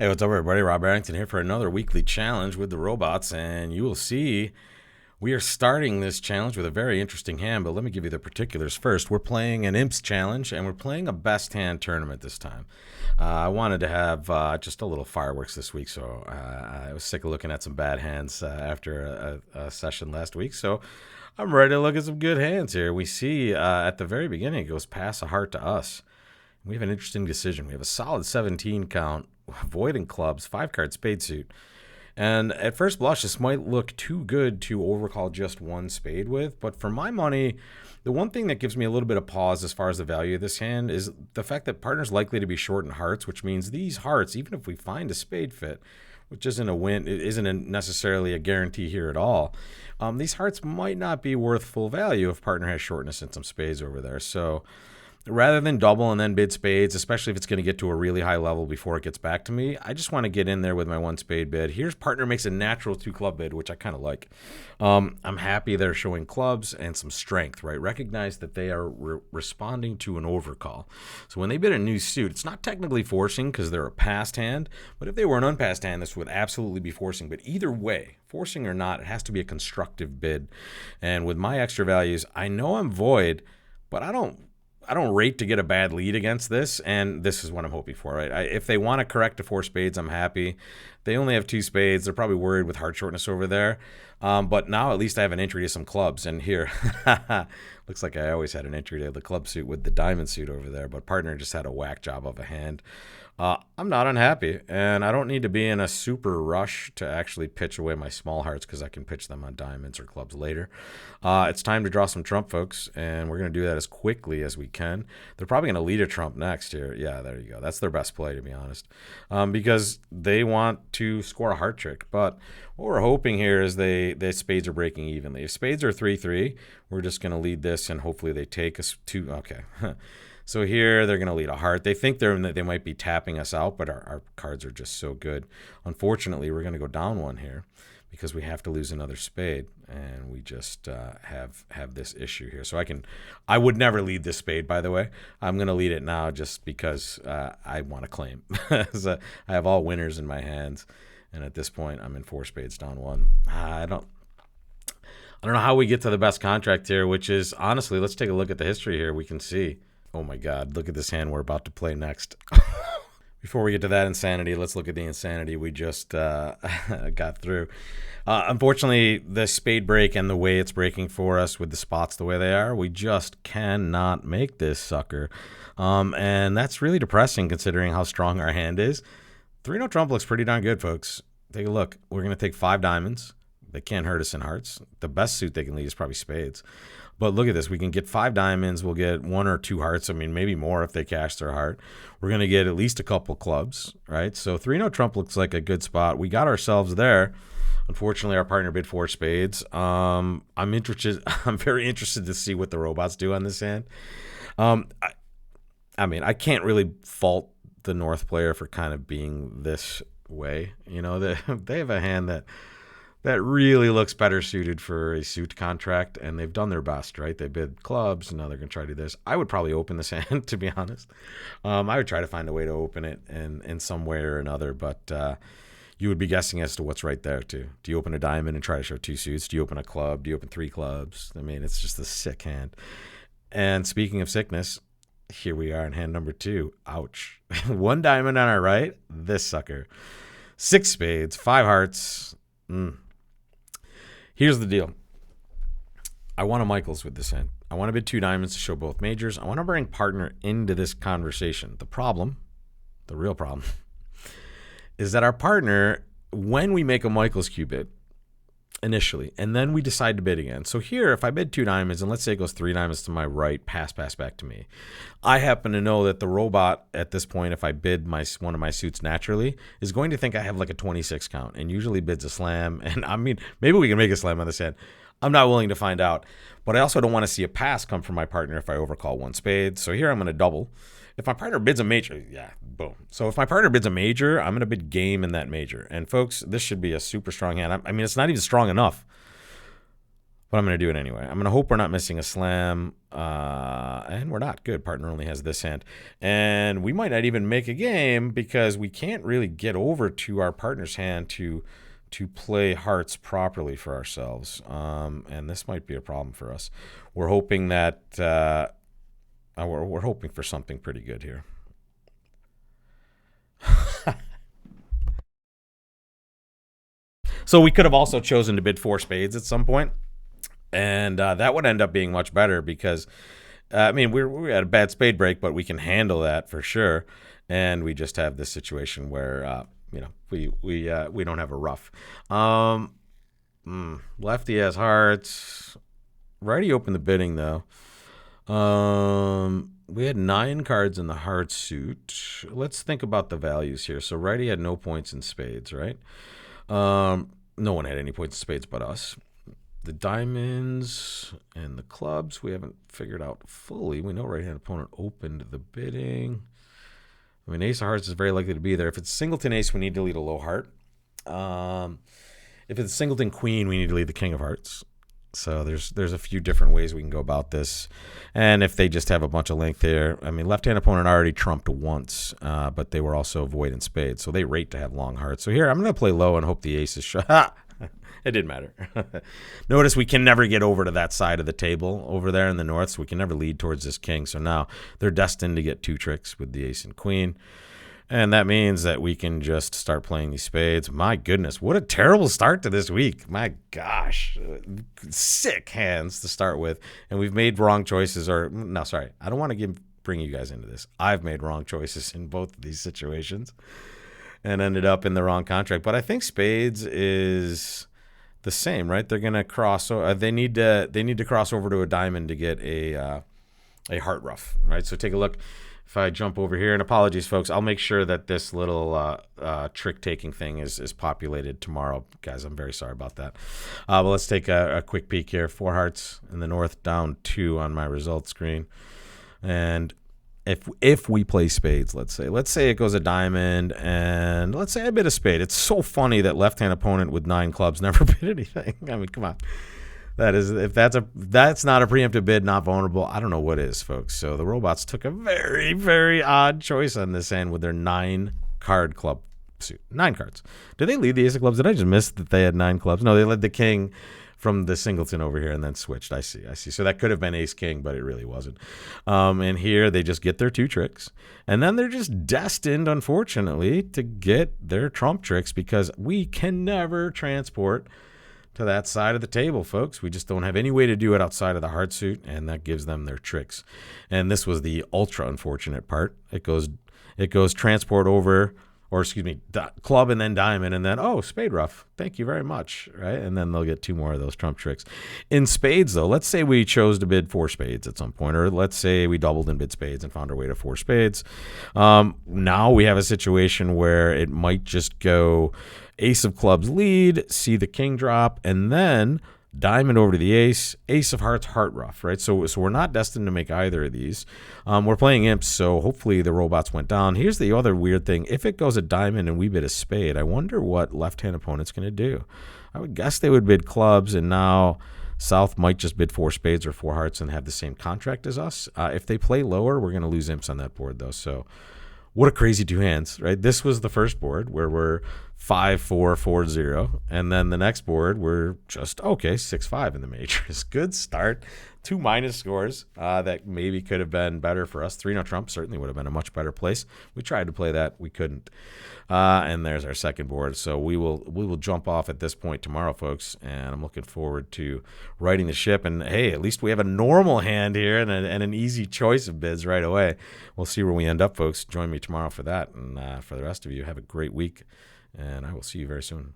Hey, what's up, everybody? Rob Arrington here for another weekly challenge with the robots, and you will see we are starting this challenge with a very interesting hand, but let me give you the particulars first. We're playing an Imps challenge, and we're playing a best hand tournament this time. I wanted to have just a little fireworks this week, so I was sick of looking at some bad hands after a session last week, so I'm ready to look at some good hands here. We see at the very beginning, it goes pass a heart to us. We have an interesting decision. We have a solid 17 count, void in clubs, 5 card spade suit. And at first blush, this might look too good to overcall just one spade with. But for my money, the one thing that gives me a little bit of pause as far as the value of this hand is the fact that partner's likely to be short in hearts, which means these hearts, even if we find a spade fit, which isn't a win, it isn't necessarily a guarantee here at all. These hearts might not be worth full value if partner has shortness and some spades over there. So rather than double and then bid spades, especially if it's going to get to a really high level before it gets back to me, I just want to get in there with my one spade bid. Here's partner makes a natural 2 club bid, which I kind of like. I'm happy they're showing clubs and some strength, right? Recognize that they are responding to an overcall. So when they bid a new suit, it's not technically forcing because they're a passed hand, but if they were an unpassed hand, this would absolutely be forcing. But either way, forcing or not, it has to be a constructive bid. And with my extra values, I know I'm void, but I don't rate to get a bad lead against this, and this is what I'm hoping for. Right? If they want to correct to 4 spades, I'm happy. They only have 2 spades. They're probably worried with heart shortness over there. But now at least I have an entry to some clubs. And here, looks like I always had an entry to the club suit with the diamond suit over there, but partner just had a whack job of a hand. I'm not unhappy, and I don't need to be in a super rush to actually pitch away my small hearts because I can pitch them on diamonds or clubs later. It's time to draw some trump, folks, and we're going to do that as quickly as we can. They're probably going to lead a trump next here. Yeah, there you go. That's their best play, to be honest, because they want to score a heart trick. But what we're hoping here is the spades are breaking evenly. If spades are 3-3, we're just going to lead this, and hopefully they take us to, okay. So here they're going to lead a heart. They think they might be tapping us out, but our cards are just so good. Unfortunately, we're going to go down one here because we have to lose another spade, and we just have this issue here. So I would never lead this spade, by the way. I'm going to lead it now just because I want to claim. So I have all winners in my hands, and at this point, I'm in 4 spades down one. I don't know how we get to the best contract here, which is, honestly, let's take a look at the history here. We can see. Oh my God, look at this hand we're about to play next. Before we get to that insanity, let's look at the insanity we just got through. Unfortunately, the spade break and the way it's breaking for us with the spots the way they are, we just cannot make this sucker. And that's really depressing considering how strong our hand is. 3-no trump looks pretty darn good, folks. Take a look. We're going to take 5 diamonds. They can't hurt us in hearts. The best suit they can lead is probably spades. But look at this. We can get 5 diamonds. We'll get 1 or 2 hearts. I mean, maybe more if they cash their heart. We're going to get at least a couple clubs, right? So 3-no trump looks like a good spot. We got ourselves there. Unfortunately, our partner bid 4 spades. I'm interested. I'm very interested to see what the robots do on this hand. I mean, I can't really fault the North player for kind of being this way. You know, they have a hand that really looks better suited for a suit contract, and they've done their best, right? They bid clubs, and now they're going to try to do this. I would probably open this hand, to be honest. I would try to find a way to open it in some way or another, but you would be guessing as to what's right there, too. Do you open a diamond and try to show 2 suits? Do you open a club? Do you open 3 clubs? I mean, it's just a sick hand. And speaking of sickness, here we are in hand number 2. Ouch. 1 diamond on our right. This sucker. 6 spades, 5 hearts. Here's the deal. I want a Michaels with this hand. I want to bid 2 diamonds to show both majors. I want to bring partner into this conversation. The real problem, is that our partner, when we make a Michaels Q bid initially, and then we decide to bid again. So here, if I bid 2 diamonds, and let's say it goes 3 diamonds to my right, pass back to me, I happen to know that the robot at this point, if I bid one of my suits naturally, is going to think I have like a 26 count and usually bids a slam. And I mean, maybe we can make a slam on this hand. I'm not willing to find out, but I also don't want to see a pass come from my partner if I overcall 1 spade. So here I'm going to double. If my partner bids a major, yeah, boom. So if my partner bids a major, I'm going to bid game in that major. And folks, this should be a super strong hand. I mean, it's not even strong enough. But I'm going to do it anyway. I'm going to hope we're not missing a slam. And we're not. Good. Partner only has this hand. And we might not even make a game because we can't really get over to our partner's hand to play hearts properly for ourselves. And this might be a problem for us. We're hoping that we're hoping for something pretty good here. So we could have also chosen to bid 4 spades at some point. And that would end up being much better because, I mean, we had a bad spade break, but we can handle that for sure. And we just have this situation where, we don't have a rough. Lefty has hearts. Righty opened the bidding, though. We had 9 cards in the heart suit. Let's think about the values here. So righty had no points in spades, right? No one had any points in spades but us. The diamonds and the clubs we haven't figured out fully. We know right-hand opponent opened the bidding. I mean, ace of hearts is very likely to be there. If it's singleton ace, we need to lead a low heart. If it's singleton queen, we need to lead the king of hearts. So there's a few different ways we can go about this. And if they just have a bunch of length here, I mean, left-hand opponent already trumped once, but they were also void in spades. So they rate to have long hearts. So here, I'm going to play low and hope the ace is shut. It didn't matter. Notice we can never get over to that side of the table over there in the north, so we can never lead towards this king. So now they're destined to get 2 tricks with the ace and queen. And that means that we can just start playing these spades. My goodness, what a terrible start to this week. My gosh, sick hands to start with. And we've made wrong choices. I don't want to bring you guys into this. I've made wrong choices in both of these situations and ended up in the wrong contract. But I think spades is the same, right? They're going to cross. They need to cross over to a diamond to get a heart rough, right? So take a look. If I jump over here, and apologies, folks, I'll make sure that this little trick-taking thing is populated tomorrow. Guys, I'm very sorry about that. But let's take a quick peek here. 4 hearts in the north, down 2 on my results screen. And if we play spades, let's say it goes a diamond, and let's say I bid a spade. It's so funny that left-hand opponent with 9 clubs never bid anything. I mean, come on. If that's not a preemptive bid, not vulnerable, I don't know what is, folks. So the robots took a very, very odd choice on this end with their 9-card club suit. 9 cards. Did they lead the ace of clubs? Did I just miss that they had 9 clubs? No, they led the king from the singleton over here and then switched. I see. So that could have been ace king, but it really wasn't. And here they just get their 2 tricks. And then they're just destined, unfortunately, to get their trump tricks because we can never transport to that side of the table, folks. We just don't have any way to do it outside of the heart suit, and that gives them their tricks. And this was the ultra unfortunate part. It goes transport over, or excuse me, club and then diamond, and then, oh, spade rough. Thank you very much, right? And then they'll get 2 more of those trump tricks. In spades, though, let's say we chose to bid 4 spades at some point, or let's say we doubled and bid spades and found our way to 4 spades. Now we have a situation where it might just go ace of clubs lead, see the king drop, and then diamond over to the ace, ace of hearts, heart rough, right? So we're not destined to make either of these. We're playing imps, so hopefully the robots went down. Here's the other weird thing. If it goes a diamond and we bid a spade, I wonder what left-hand opponent's going to do. I would guess they would bid clubs, and now South might just bid 4 spades or 4 hearts and have the same contract as us. If they play lower, we're going to lose imps on that board, though. So what a crazy 2 hands, right? This was the first board where we're 5-4, 4-0. And then the next board, we're just, 6-5 in the majors. Good start. 2 minus scores that maybe could have been better for us. 3-0 trump certainly would have been a much better place. We tried to play that. We couldn't. And there's our second board. So we will jump off at this point tomorrow, folks. And I'm looking forward to righting the ship. And, hey, at least we have a normal hand here and an easy choice of bids right away. We'll see where we end up, folks. Join me tomorrow for that. And for the rest of you, have a great week. And I will see you very soon.